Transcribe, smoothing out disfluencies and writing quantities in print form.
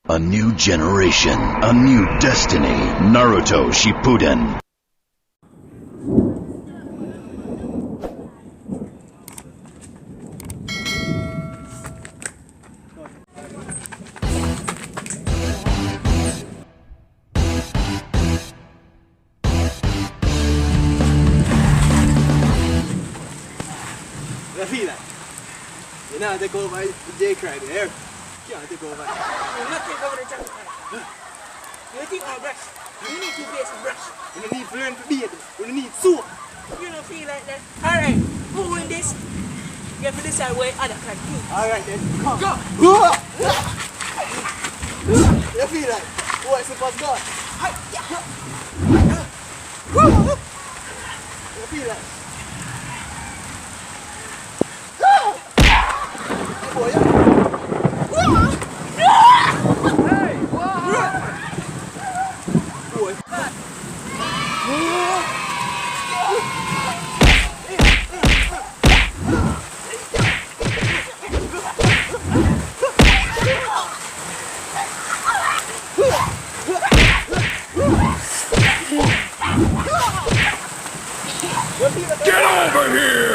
A new generation, a new destiny. Naruto Shippuden. Rafina, you know how to go by J Cry there. You know how to go by. You not take over the jungle. You think all brush. You need to face brush. You don't need to learn to be it. You don't need soap. You don't feel like that. Alright, who win this? You have to decide where other can do. Alright then, come. Go! You feel like, what's the first God? You feel like. Boy, Get over here!